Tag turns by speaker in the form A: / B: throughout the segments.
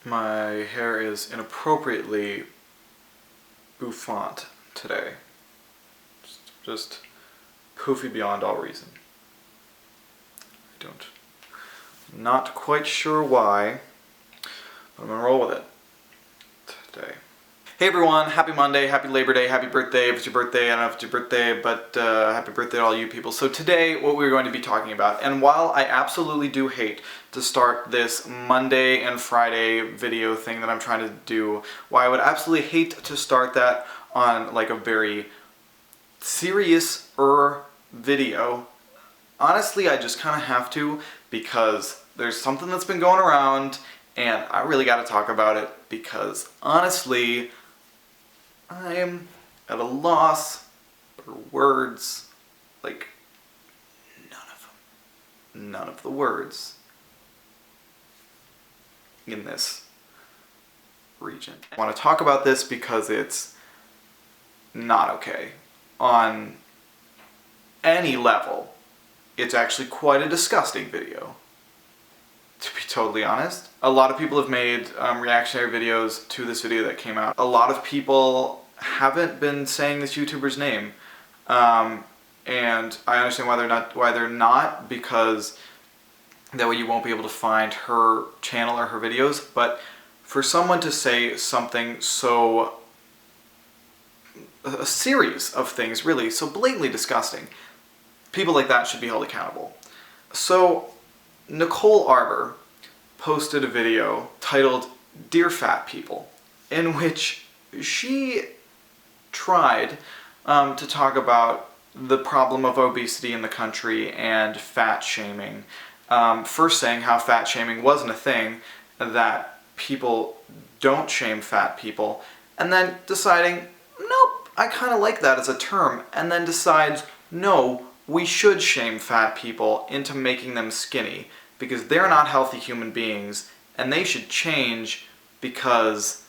A: My hair is inappropriately bouffant today. Just poofy beyond all reason. I'm not quite sure why, but I'm gonna roll with it today. Hey everyone, happy Monday, happy Labor Day, happy birthday. If it's your birthday, I don't know if it's your birthday, but happy birthday to all you people. So today, what we're going to be talking about, and while I absolutely do hate to start this Monday and Friday video thing that I'm trying to do, why I would absolutely hate to start that on like a very serious-er video, honestly I just kind of have to, because there's something that's been going around and I really got to talk about it, because honestly I'm at a loss for words, like none of the words in this region. I want to talk about this because it's not okay on any level. It's actually quite a disgusting video, to be totally honest. A lot of people have made reactionary videos to this video that came out. A lot of people haven't been saying this YouTuber's name, and I understand why they're not, because that way you won't be able to find her channel or her videos. But for someone to say something so, a series of things really so blatantly disgusting, people like that should be held accountable. So Nicole Arbour posted a video titled "Dear Fat People," in which she tried to talk about the problem of obesity in the country and fat shaming. First saying how fat shaming wasn't a thing, that people don't shame fat people, and then deciding, nope, I kind of like that as a term, and then decides, no, we should shame fat people into making them skinny, because they're not healthy human beings, and they should change because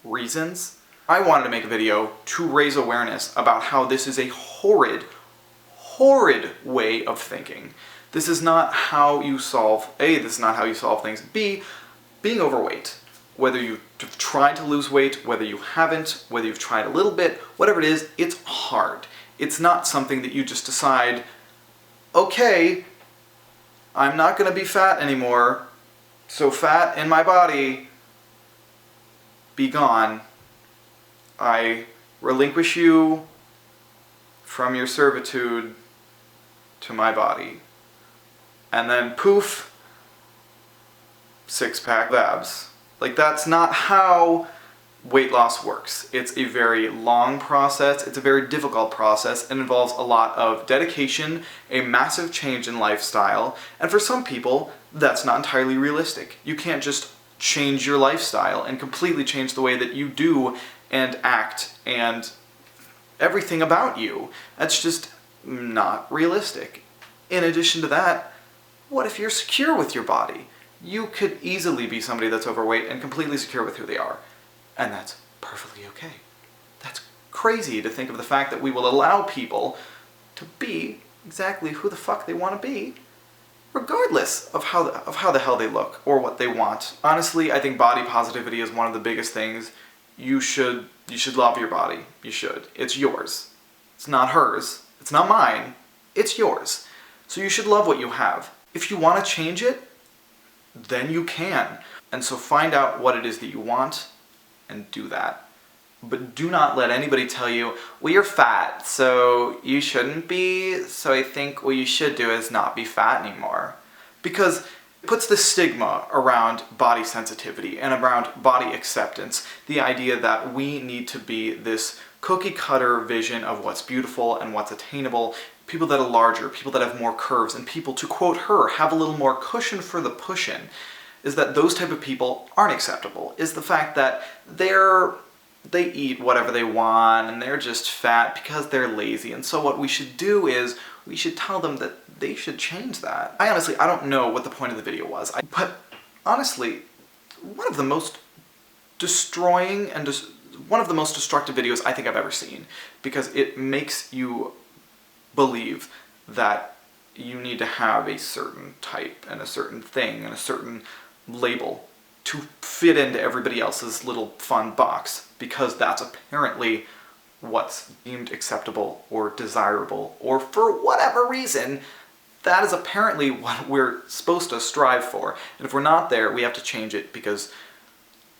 A: reasons. I wanted to make a video to raise awareness about how this is a horrid, horrid way of thinking. This is not how you solve, A, this is not how you solve things, B, being overweight. Whether you've tried to lose weight, whether you haven't, whether you've tried a little bit, whatever it is, it's hard. It's not something that you just decide, okay, I'm not going to be fat anymore, so fat in my body, be gone. I relinquish you from your servitude to my body. And then poof, six-pack abs. Like, that's not how weight loss works. It's a very long process, it's a very difficult process, and involves a lot of dedication, a massive change in lifestyle, and for some people, that's not entirely realistic. You can't just change your lifestyle and completely change the way that you do and act and everything about you. That's just not realistic. In addition to that, what if you're secure with your body? You could easily be somebody that's overweight and completely secure with who they are. And that's perfectly okay. That's crazy to think of the fact that we will allow people to be exactly who the fuck they want to be, regardless of how the hell they look or what they want. Honestly, I think body positivity is one of the biggest things. You should love your body. You should. It's yours. It's not hers. It's not mine. It's yours. So you should love what you have. If you want to change it, then you can. And so find out what it is that you want and do that. But do not let anybody tell you, well, you're fat, so you shouldn't be, so I think what you should do is not be fat anymore. Because it puts the stigma around body sensitivity and around body acceptance, the idea that we need to be this cookie-cutter vision of what's beautiful and what's attainable, people that are larger, people that have more curves, and people, to quote her, have a little more cushion for the push-in, is that those type of people aren't acceptable, is the fact that they eat whatever they want and they're just fat because they're lazy. And so what we should do is we should tell them that they should change that. I don't know what the point of the video was, but honestly, one of the most destroying and one of the most destructive videos I think I've ever seen, because it makes you believe that you need to have a certain type and a certain thing and a certain label to fit fit into everybody else's little fun box, because that's apparently what's deemed acceptable or desirable, or for whatever reason, that is apparently what we're supposed to strive for. And if we're not there, we have to change it, because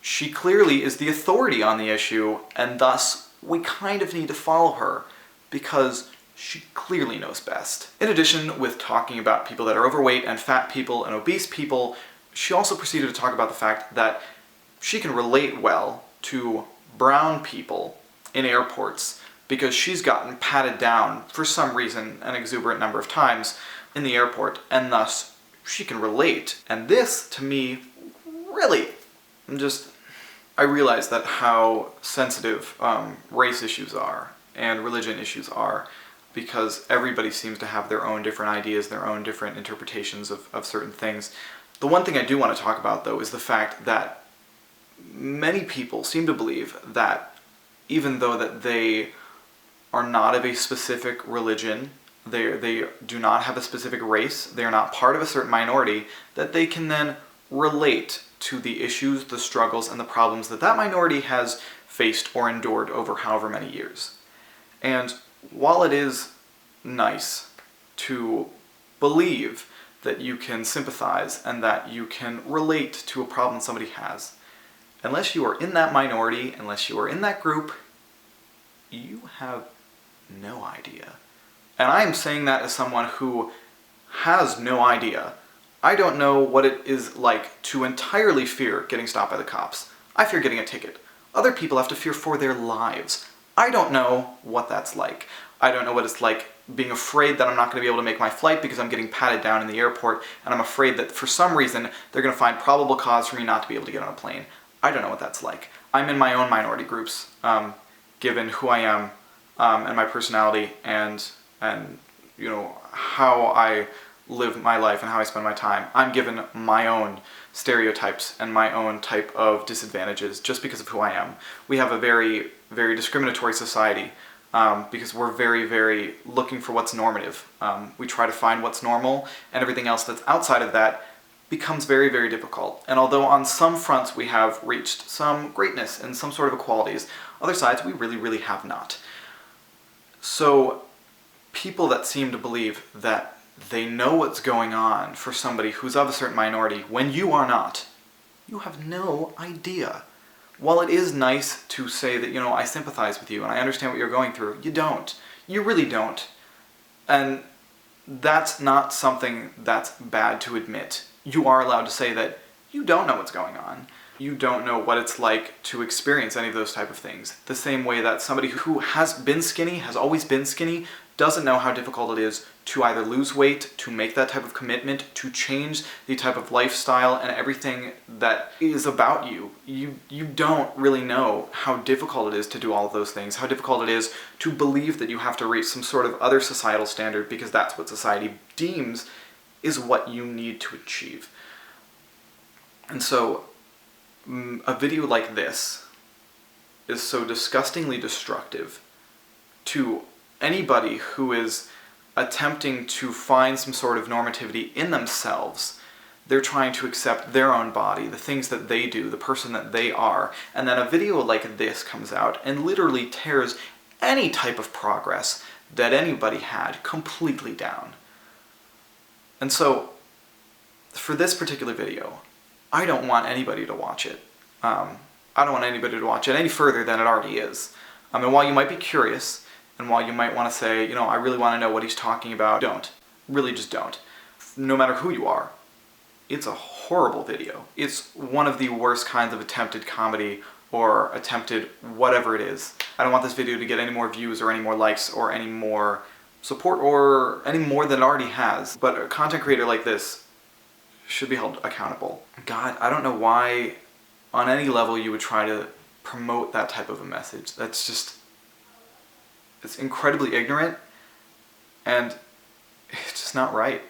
A: she clearly is the authority on the issue, and thus we kind of need to follow her, because she clearly knows best. In addition, with talking about people that are overweight and fat people and obese people, she also proceeded to talk about the fact that she can relate well to brown people in airports, because she's gotten patted down for some reason an exuberant number of times in the airport, and thus she can relate. And this, to me, really, I realize that how sensitive race issues are and religion issues are, because everybody seems to have their own different ideas, their own different interpretations of certain things. The one thing I do want to talk about, though, is the fact that many people seem to believe that even though that they are not of a specific religion, they do not have a specific race, they are not part of a certain minority, that they can then relate to the issues, the struggles, and the problems that that minority has faced or endured over however many years. And while it is nice to believe that you can sympathize and that you can relate to a problem somebody has, unless you are in that minority, unless you are in that group, you have no idea. And I am saying that as someone who has no idea. I don't know what it is like to entirely fear getting stopped by the cops. I fear getting a ticket. Other people have to fear for their lives. I don't know what that's like. I don't know what it's like being afraid that I'm not going to be able to make my flight because I'm getting patted down in the airport, and I'm afraid that for some reason they're going to find probable cause for me not to be able to get on a plane. I don't know what that's like. I'm in my own minority groups, given who I am and my personality and you know how I live my life and how I spend my time. I'm given my own stereotypes and my own type of disadvantages just because of who I am. We have a very, very discriminatory society because we're very, very looking for what's normative. We try to find what's normal, and everything else that's outside of that becomes very, very difficult. And although on some fronts we have reached some greatness and some sort of equalities, other sides we really, really have not. So people that seem to believe that they know what's going on for somebody who's of a certain minority when you are not, you have no idea. While it is nice to say that, you know, I sympathize with you and I understand what you're going through, you don't. You really don't. And that's not something that's bad to admit. You are allowed to say that you don't know what's going on. You don't know what it's like to experience any of those type of things. The same way that somebody who has been skinny, has always been skinny, doesn't know how difficult it is to either lose weight, to make that type of commitment, to change the type of lifestyle and everything that is about you. You don't really know how difficult it is to do all of those things, how difficult it is to believe that you have to reach some sort of other societal standard because that's what society deems is what you need to achieve. And so, a video like this is so disgustingly destructive to anybody who is attempting to find some sort of normativity in themselves. They're trying to accept their own body, the things that they do, the person that they are, and then a video like this comes out and literally tears any type of progress that anybody had completely down. And so, for this particular video, I don't want anybody to watch it. I don't want anybody to watch it any further than it already is. And while you might be curious, and while you might want to say, you know, I really want to know what he's talking about, don't. Really just don't. No matter who you are, it's a horrible video. It's one of the worst kinds of attempted comedy or attempted whatever it is. I don't want this video to get any more views or any more likes or any more support or any more than it already has. But a content creator like this should be held accountable. God, I don't know why on any level you would try to promote that type of a message. That's just, it's incredibly ignorant, and it's just not right.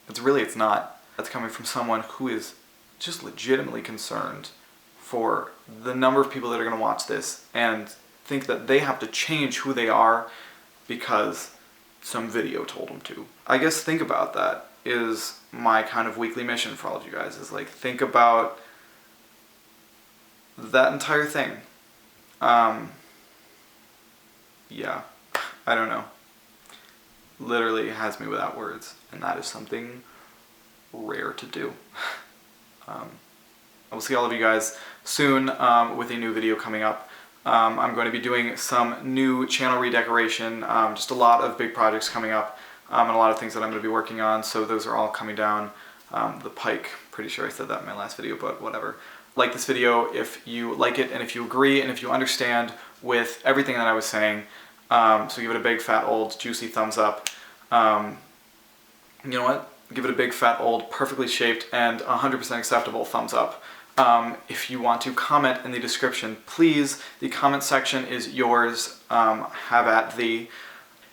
A: It's not. That's coming from someone who is just legitimately concerned for the number of people that are going to watch this and think that they have to change who they are because some video told them to. I guess think about that is my kind of weekly mission for all of you guys, is like think about that entire thing. Yeah, I don't know. Literally has me without words, and that is something rare to do. I will see all of you guys soon with a new video coming up. I'm going to be doing some new channel redecoration, just a lot of big projects coming up, and a lot of things that I'm going to be working on, so those are all coming down the pike. Pretty sure I said that in my last video, but whatever. Like this video if you like it, and if you agree, and if you understand with everything that I was saying. So give it a big fat old juicy thumbs up. You know what? Give it a big fat old perfectly shaped and 100% acceptable thumbs up. If you want to comment in the description, please, the comment section is yours. Have at thee.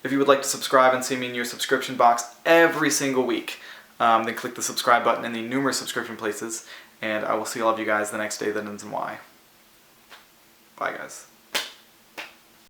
A: If you would like to subscribe and see me in your subscription box every single week, then click the subscribe button in the numerous subscription places, and I will see all of you guys the next day that ends in Y. Bye, guys.